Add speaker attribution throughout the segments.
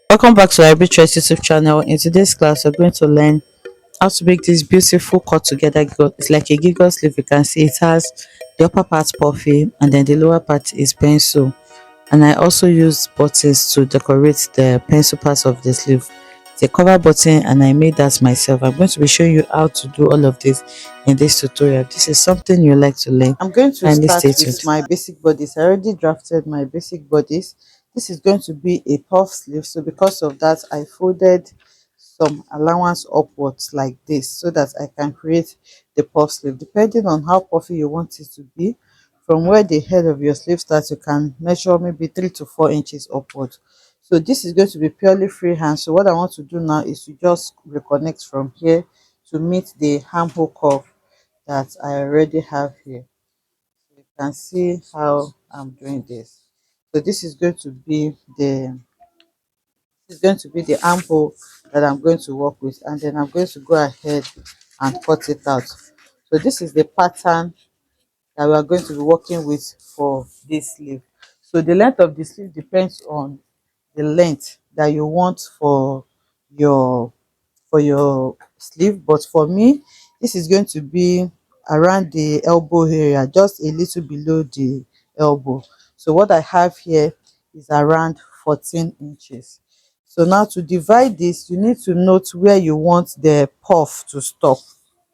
Speaker 1: Welcome back to Arbitrary YouTube channel. In today's class, we're going to learn how to make this beautiful cut together gigot. It's like a gigot sleeve. You can see it has the upper part puffy and then the lower part is pencil. And I also use buttons to decorate the pencil parts of the sleeve. It's a cover button and I made that myself. I'm going to be showing you how to do all of this in this tutorial. This is something you like to learn.
Speaker 2: I'm going to
Speaker 1: Kindly
Speaker 2: start
Speaker 1: stay
Speaker 2: with
Speaker 1: tuned.
Speaker 2: my basic bodice. I already drafted my basic bodice. This is going to be a puff sleeve. So because of that, I folded some allowance upwards like this so that I can create the puff sleeve. Depending on how puffy you want it to be, from where the head of your sleeve starts, you can measure maybe 3 to 4 inches upward. So this is going to be purely freehand. So what I want to do now is to just reconnect from here to meet the armhole curve that I already have here. You can see how I'm doing this. So this is going to be the armhole that I'm going to work with, and then I'm going to go ahead and cut it out. So this is the pattern that we are going to be working with for this sleeve. So the length of the sleeve depends on the length that you want your for your sleeve, but for me this is going to be around the elbow area, just a little below the elbow. So what I have here is around 14 inches. So now to divide this, you need to note where you want the puff to stop.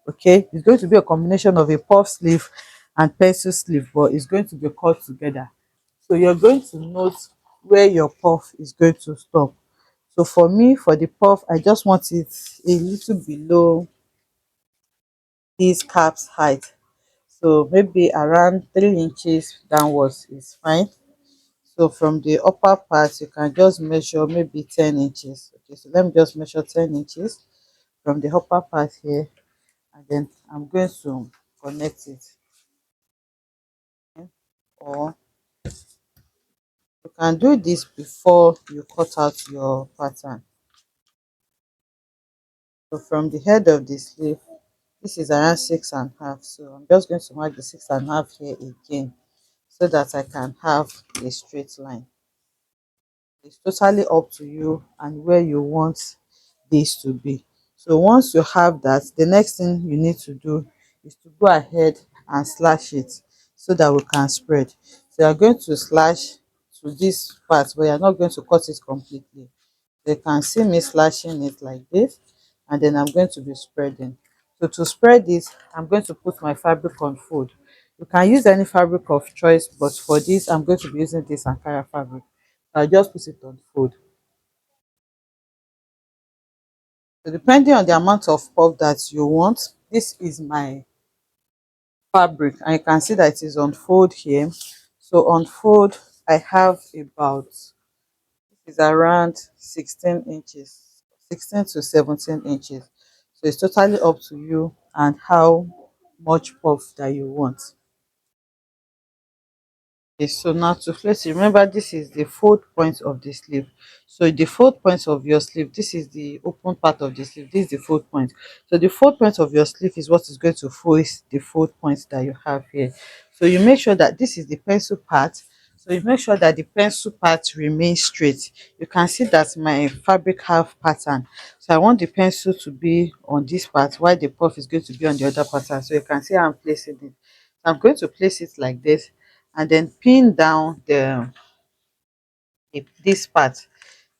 Speaker 2: Okay, it's going to be a combination of a puff sleeve and pencil sleeve, but it's going to be cut together. So you're going to note where your puff is going to stop. So for me, for the puff, I just want it a little below this cap's height. So maybe around 3 inches downwards is fine. So from the upper part, you can just measure maybe 10 inches. Okay, so let me just measure 10 inches from the upper part here, and then I'm going to connect it. Okay? Or you can do this before you cut out your pattern. So from the head of the sleeve, this is around 6.5. So I'm just going to mark the 6.5 here again so that I can have a straight line. It's totally up to you and where you want this to be. So once you have that, the next thing you need to do is to go ahead and slash it so that we can spread. So you're going to slash to this part, but you're not going to cut it completely. You can see me slashing it like this, and then I'm going to be spreading. So to spread this, I'm going to put my fabric on fold. You can use any fabric of choice, but for this I'm going to be using this Ankara fabric. I'll just put it on fold. So depending on the amount of puff that you want, this is my fabric, and you can see that it is on fold here. So on fold I have about, is around 16 inches, 16 to 17 inches. So it's totally up to you and how much puff that you want. Okay, so now to place it, remember this is the fold point of the sleeve. So the fold point of your sleeve, this is the open part of the sleeve, this is the fold point. So the fold point of your sleeve is what is going to face the fold points that you have here. So you make sure that this is the pencil part. So you make sure that the pencil part remains straight. You can see that my fabric have pattern. So I want the pencil to be on this part while the puff is going to be on the other pattern. So you can see how I'm placing it. So I'm going to place it like this and then pin down this part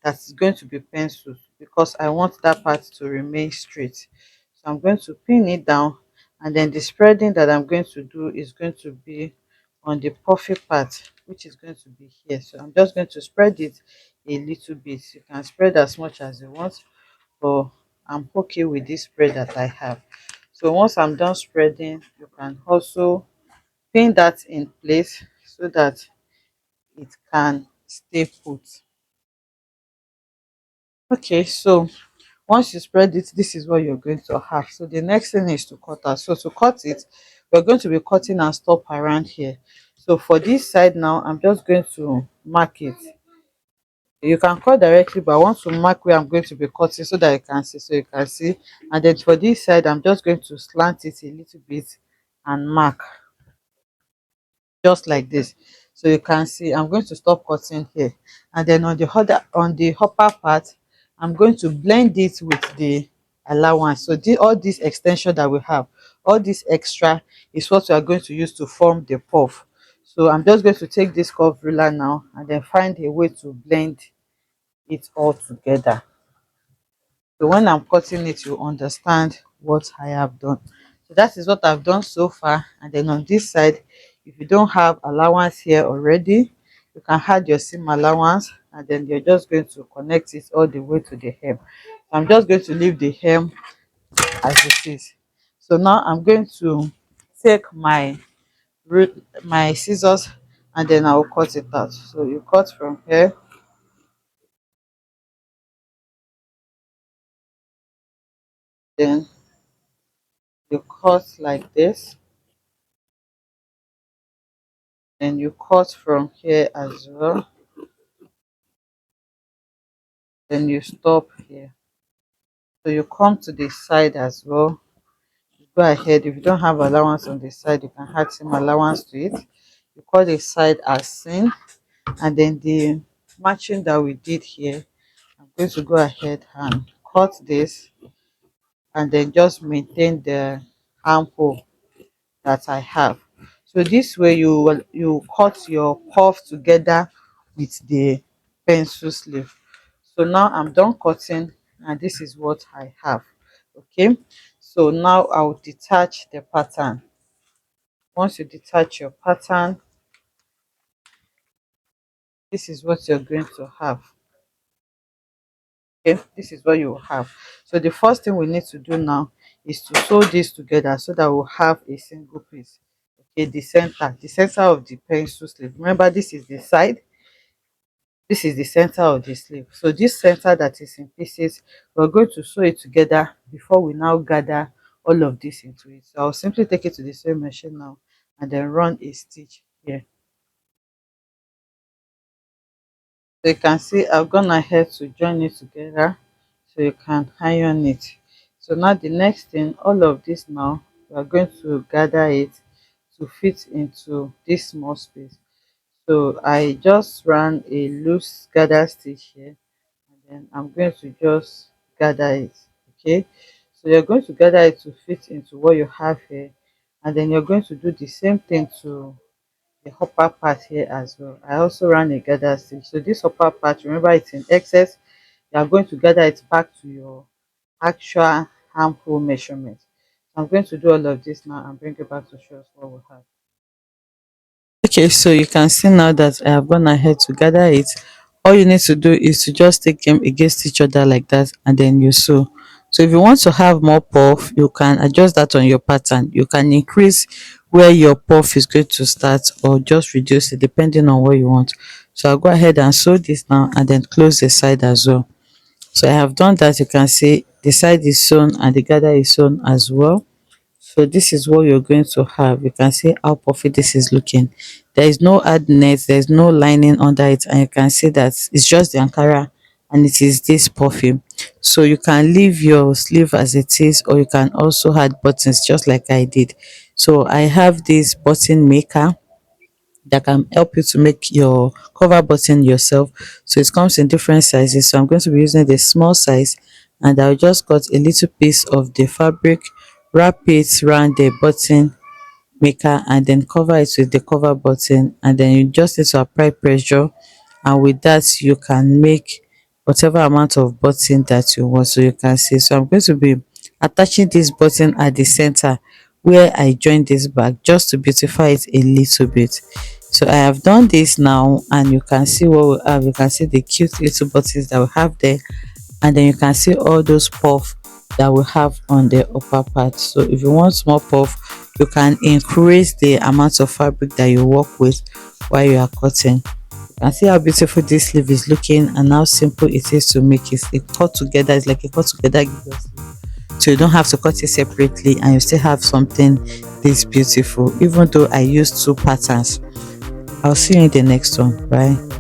Speaker 2: that is going to be penciled, because I want that part to remain straight. So I'm going to pin it down, and then the spreading that I'm going to do is going to be on the puffy part, which is going to be here. So I'm just going to spread it a little bit. You can spread as much as you want, but I'm okay with this spread that I have. So once I'm done spreading, you can also pin that in place so that it can stay put. Okay, so once you spread it, this is what you're going to have. So the next thing is to cut out. So to cut it, we're going to be cutting and stop around here. So for this side now, I'm just going to mark it. You can cut directly, but I want to mark where I'm going to be cutting so that you can see. So you can see. And then for this side, I'm just going to slant it a little bit and mark just like this. So you can see I'm going to stop cutting here, and then on the upper part I'm going to blend it with the allowance. So all this extension that we have, all this extra, is what we are going to use to form the puff. So I'm just going to take this curve ruler now and then find a way to blend it all together. So when I'm cutting it, you understand what I have done. So that is what I've done so far. And then on this side, if you don't have allowance here already, you can add your seam allowance, and then you're just going to connect it all the way to the hem. So I'm just going to leave the hem as it is. So now I'm going to take my scissors, and then I'll cut it out. So you cut from here, then you cut like this, then you cut from here as well, then you stop here. So you come to the side as well. Go ahead, if you don't have allowance on the side, you can add some allowance to it. You cut the side as seen, and then the matching that we did here, I'm going to go ahead and cut this, and then just maintain the armhole that I have. So this way you cut your puff together with the pencil sleeve. So now I'm done cutting, and this is what I have. Okay, so now I'll detach the pattern. Once you detach your pattern, this is what you're going to have. Okay, this is what you will have. So the first thing we need to do now is to sew this together so that we'll have a single piece. Okay, the center of the pencil sleeve. Remember, this is the side, this is the center of the sleeve. So this center that is in pieces, we're going to sew it together before we now gather all of this into it. So I'll simply take it to the sewing machine now and then run a stitch here. So you can see I've gone ahead to join it together so you can iron it. So now the next thing, all of this now, we are going to gather it to fit into this small space. So I just ran a loose gather stitch here, and then I'm going to just gather it. Okay, so you're going to gather it to fit into what you have here, and then you're going to do the same thing to the upper part here as well. I also ran a gather stitch. So this upper part, remember, it's in excess. You are going to gather it back to your actual armhole measurement. So I'm going to do all of this now and bring it back to show us what we have.
Speaker 1: Okay, so you can see now that I have gone ahead to gather it. All you need to do is to just take them against each other like that, and then you sew. So if you want to have more puff, you can adjust that on your pattern. You can increase where your puff is going to start, or just reduce it depending on what you want. So I'll go ahead and sew this now and then close the side as well. So I have done that. You can see the side is sewn and the gather is sewn as well. So this is what you're going to have. You can see how puffy this is looking. There is no add net, there's no lining under it, and you can see that it's just the ankara and it is this puffy. So you can leave your sleeve as it is, or you can also add buttons just like I did. So I have this button maker that can help you to make your cover button yourself. So it comes in different sizes. So I'm going to be using the small size, and I'll just cut a little piece of the fabric, wrap it around the button maker, and then cover it with the cover button, and then you just need to apply pressure, and with that you can make whatever amount of button that you want. So you can see, so I'm going to be attaching this button at the center where I joined this back, just to beautify it a little bit. So I have done this now, and you can see what we have. You can see the cute little buttons that we have there, and then you can see all those puff that we have on the upper part. So if you want more puff, you can increase the amount of fabric that you work with while you are cutting. You can see how beautiful this sleeve is looking and how simple it is to make it. It cut together, it's like a cut together Gigot sleeve. So you don't have to cut it separately, and you still have something this beautiful, even though I used two patterns. I'll see you in the next one. Bye.